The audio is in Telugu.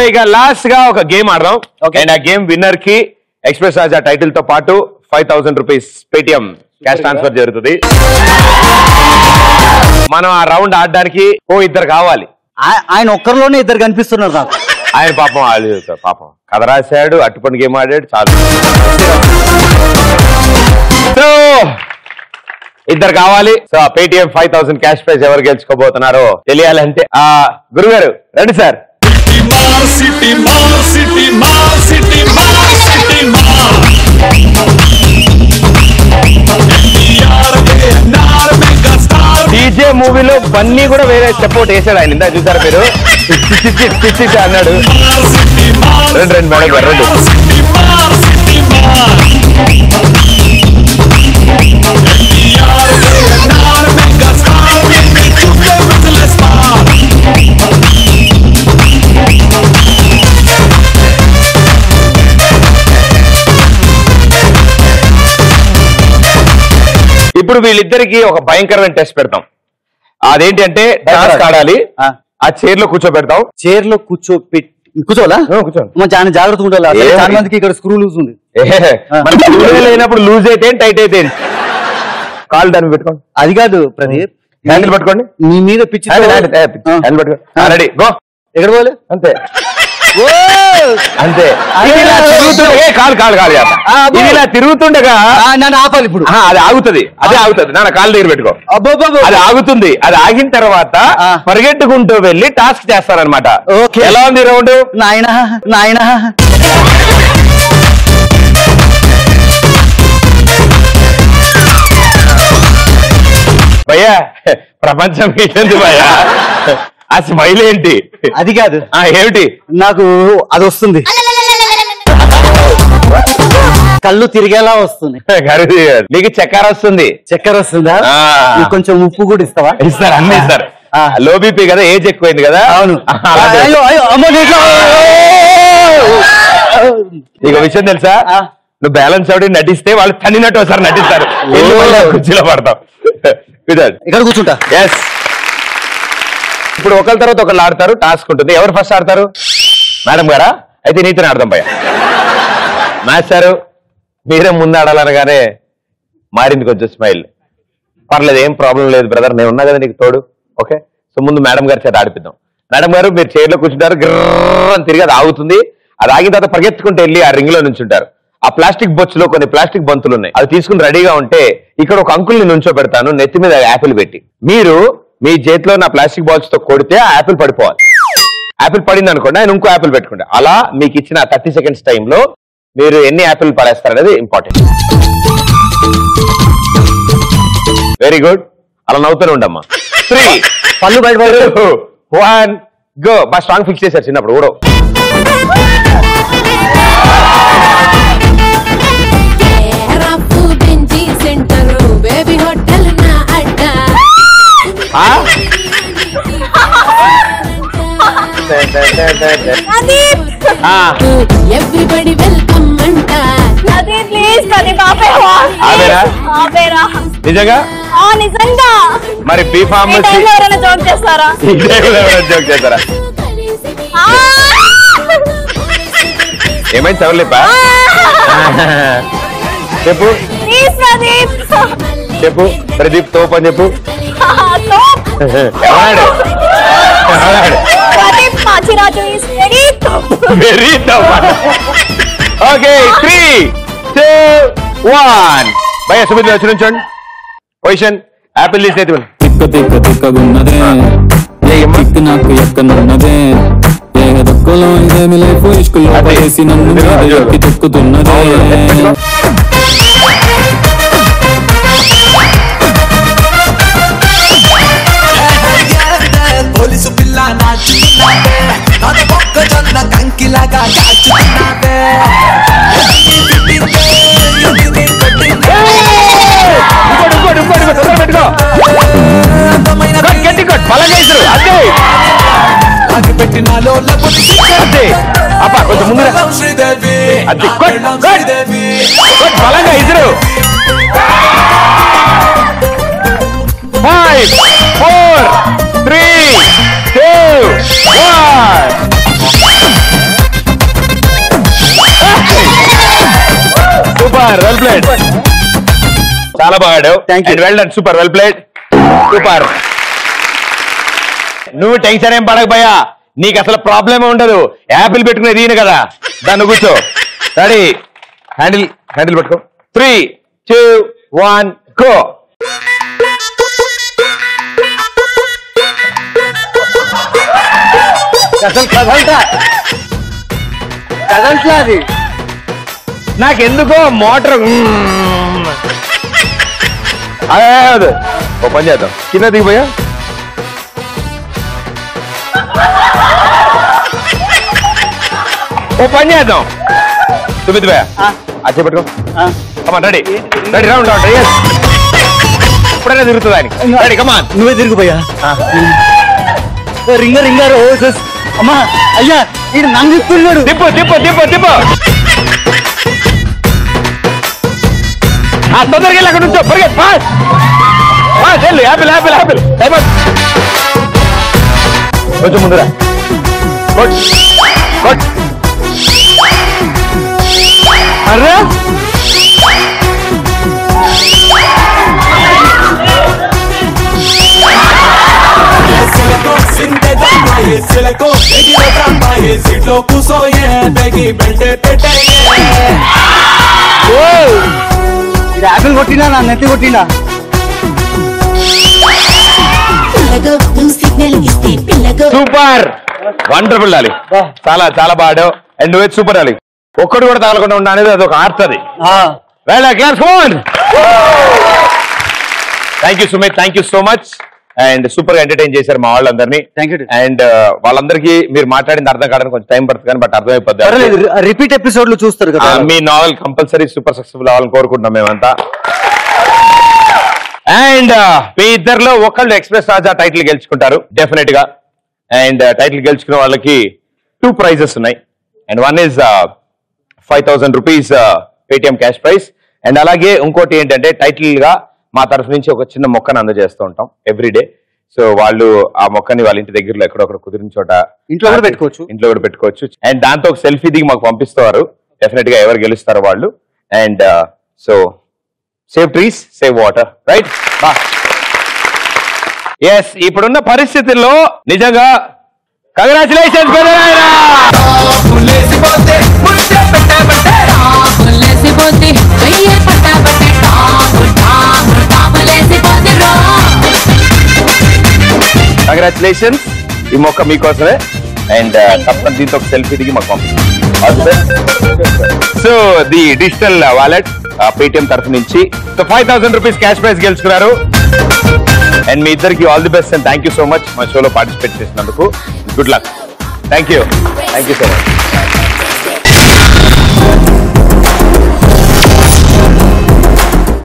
ఇక లాస్ట్ గా ఒక గేమ్ ఆడదాం. అండ్ ఆ గేమ్ విన్నర్ కి ఎక్స్ప్రెస్ రాజా టైటిల్ తో పాటు 5,000 రూపీస్ పేటిఎం క్యాష్ ట్రాన్స్ఫర్ జరుగుతుంది. మనం ఆ రౌండ్ ఆడడానికి ఇద్దరు కావాలి. ఆయన ఒక్కరిలోనే ఇద్దరు కనిపిస్తున్నారు నాకు. ఆయన పాపం కథ రాశాడు, అట్టుపండు గేమ్ ఆడాడు, చాలు. సో ఇద్దరు కావాలి. సో పేటిఎం 5,000 క్యాష్ ప్రైజ్ ఎవరు గెలుచుకోబోతున్నారో తెలియాలంటే గురుగారు రండి సార్. డీజే మూవీలో బన్నీ కూడా వేరే సపోర్ట్ వేసాడు ఆయన. ఇందా చూసారా మీరు? అన్నాడు. రండి మేడం గారు రండి. ఇప్పుడు వీళ్ళిద్దరికి ఒక భయంకరమైన టెస్ట్ పెడతాం. అదేంటి అంటే టాస్క్ ఆడాలి. ఆ చైర్ లో కూర్చోబెడతాం. చైర్ లో కూర్చోవాలా? చాలా జాగ్రత్తగా ఉండాలి. చాలా మందికి ఇక్కడ స్క్రూ లూజ్ ఉంది. లేనప్పుడు లూజ్ అయితే టైట్ అయితే కాలు దాన్ని పెట్టుకోండి. అది కాదు ప్రదీప్, హ్యాండిల్ పట్టుకోండి. మీ మీద పిచ్చి హ్యాండిల్ పట్టుకోండి. Ready go. ఎక్కడ పోలే? అంతే అంతే. ఇలా తిరుగుతుండగా నన్ను ఆపాలి ఇప్పుడు. అది ఆగుతుంది. అదే ఆగుతుంది. నా కాలు దగ్గర పెట్టుకో. అది ఆగుతుంది. అది ఆగిన తర్వాత పరిగెట్టుకుంటూ వెళ్ళి టాస్క్ చేస్తారనమాట. ఎలా ఉంది రౌండ్? నాయనా నాయనా భయ్యా ప్రపంచం ఏంటి భయ్యా? ఆ స్మైల్ ఏంటి? అది కాదు. ఏమిటి? నాకు అది వస్తుంది, కళ్ళు తిరిగేలా వస్తుంది. నీకు చక్కెర వస్తుంది. చక్కెర వస్తుందా? కొంచెం ఉప్పు కూడా ఇస్తావా? ఇస్తారు, అన్ని ఇస్తారు. లో బీపీ కదా, ఏజ్ ఎక్కువైంది కదా. అవును. నీకు విషయం తెలుసా? నువ్వు బ్యాలెన్స్ అవుట్ నటిస్తే వాళ్ళు తన్నినట్టు ఒకసారి నటిస్తారు. కుర్చీలో పడతావు. ఇక్కడ కూర్చుంటా. ఎస్. ఇప్పుడు ఒకరి తర్వాత ఒకళ్ళు ఆడతారు. టాస్క్ ఉంటుంది. ఎవరు ఫస్ట్ ఆడతారు? మేడం గారా? అయితే నీతోనే ఆడదాం భయ్య. మాస్టారు మీరే ముందు ఆడాలనగానే మారింది కొంచెం స్మైల్. పర్లేదు, ఏం ప్రాబ్లం లేదు బ్రదర్, నేను ఉన్నా కదా నీకు తోడు. ఓకే. సో ముందు మేడం గారి చేత ఆడిపిద్దాం. మేడం గారు మీరు చైర్లో కూర్చుంటారు. గిర్రని తిరిగి అది ఆగుతుంది. అది ఆగిన తర్వాత పరిగెత్తుకుంటూ వెళ్ళి ఆ రింగ్ లో నుంచుంటారు. ఆ ప్లాస్టిక్ బొచ్చులో కొన్ని ప్లాస్టిక్ బంతులు ఉన్నాయి. అది తీసుకుని రెడీగా ఉంటే ఇక్కడ ఒక అంకుల్ని నుంచో పెడతాను, నెత్తి మీద యాపిల్ పెట్టి. మీరు మీ చేతిలో నా ప్లాస్టిక్ బాల్స్ తో కొడితే ఆ యాపిల్ పడిపోవాలి. యాపిల్ పడింది అనుకోండి, ఆయన ఇంకో యాపిల్ పెట్టుకోండి. అలా మీకు ఇచ్చిన 30 సెకండ్స్ టైంలో మీరు ఎన్ని యాపిల్ పడేస్తారనేది ఇంపార్టెంట్. Very good. అలా నవ్వుతూనే ఉండమ్మా. 3 పళ్ళు బయట 2 1 గో. బాగా స్ట్రాంగ్ ఫిక్స్ చేశారు చిన్నప్పుడు కూడా. ఎవ్రీబడి వెల్కమ్ అంట. నిజంగా నిజంగా మరి బీ ఫార్మసీ జోక్ చేస్తారా? జోక్ చేస్తారా? ఏమైంది చదవలేపా? చెప్పు చెప్పు. ప్రదీప్ తోపు అని చెప్పు. వెరీ తోపు. ఓకే 3 2 1 భయ్య సుమిత్ వచ్చి నుంచోండి. పొజిషన్. యాపిల్ తీసి ఎత్తుకోండి. తిక్కగున్నదే నాకు ఎక్కనున్నదే దక్కులో ఇదేమి లైఫ్ ఇష్కులో పడేసి నన్ను ఎక్కి తొక్కుతున్నదే. పోలీసు పిల్ల నాచుకున్నాదే, తన పక్క చన్న కంకిలాగా కాచుకున్నాదే. పెట్టినాలో కొంచెం ముందు బలంగా ఇద్దరు. 5 4 3 2 1 సూపర్ వెల్ ప్లేడ్ చాలా బాగా ఆడావు Thank you. Well done super well played super నువ్వు టెన్షన్ ఏం పడకపోయా నీకు అసలు ప్రాబ్లమే ఉండదు యాపిల్ పెట్టుకునేది ఈయన కదా దాన్ని కూర్చో రెడీ హ్యాండిల్ పట్టుకో 3, 2, 1 గో అసలు కదలతా అది నాకెందుకో మోటార్ అదే ఓ పని చేద్దాం కింద దిగిపోయా ఓ పని చేద్దాం తుమ్మిది పోయా అచ్చే పట్టుకో కమాన్ రెడీ రౌండ్ ఇప్పుడైనా తిరుగుతుంది ఆయన రెడీ కమాన్ నువ్వే తిరిగిపోయా రింగర్ అమ్మా అయ్యా ఈడు నన్ను చెప్తున్నాడు తిప్పు తొందరగా వెళ్ళి అక్కడ నుంచో పరిగెత్తు యాపిల్ కొంచెం ముందురా అరే సిలకో సీట్లో కూసోయే బెగి బెల్టే పెట్టేయే యాపిల్ కొట్టినా నా నెత్తి కొట్టినా సూపర్ వండర్ఫుల్ అలీ చాలా చాలా బాగా అండ్ నువ్వే సూపర్ అలీ ఒక్కడు కూడా తగలకుండా ఉండా అనేది అది ఒక ఆర్ట్ అది thank you Sumit thank you so much and super గా ఎంటర్టైన్ చేశారు మా వాళ్ళందరినీ అండ్ వాళ్ళందరికీ మీరు మాట్లాడింది అర్థం కావడానికి కొంచెం టైం పడుతుంది కానీ బట్ అర్థమైపోద్ది రిపీట్ ఎపిసోడ్లు చూస్తారు కదా మీ నావెల్ కంపల్సరీ సూపర్ సక్సెస్ఫుల్ అవ్వాలని కోరుకుంటున్నాం మేమంతా అండ్ మీ ఇద్దరులో ఒకళ్ళు ఎక్స్ప్రెస్ రాజా టైటిల్ గెలుచుకుంటారు డెఫినెట్ గా అండ్ టైటిల్ గెలుచుకున్న వాళ్ళకి 2 prizes ఉన్నాయి and one is 5,000 rupees Paytm cash prize and అలాగే ఇంకోటి ఏంటంటే టైటిల్ గా మా తరఫు నుంచి ఒక చిన్న మొక్కను అందజేస్తూ ఉంటాం ఎవ్రీడే సో వాళ్ళు ఆ మొక్కని వాళ్ళ ఇంటి దగ్గరలో ఎక్కడొక్కడ కుదిరిన చోట ఇంట్లో కూడా పెట్టుకోవచ్చు అండ్ దాంతో ఒక సెల్ఫీ దిగి మాకు పంపిస్తారు డెఫినెట్ గా ఎవరు గెలుస్తారో వాళ్ళు and so save trees save water right yes ఇప్పుడున్న పరిస్థితుల్లో నిజంగా కంగ్రాచులేషన్స్ కంగ్రాచులేషన్స్ ఈ మొక్క మీకోసమే అండ్ తప్పని దీంతో ఒక సెల్ఫీ దిగి మాకు పంపిస్తాం so the digital wallet Paytm తరఫు నుంచి సో 5,000 రూపీస్ క్యాష్ ప్రైజ్ గెలుచుకున్నారు అండ్ మీ ఇద్దరికి all the best and thank you so much మా షోలో పార్టిసిపేట్ చేసినందుకు good luck thank you so much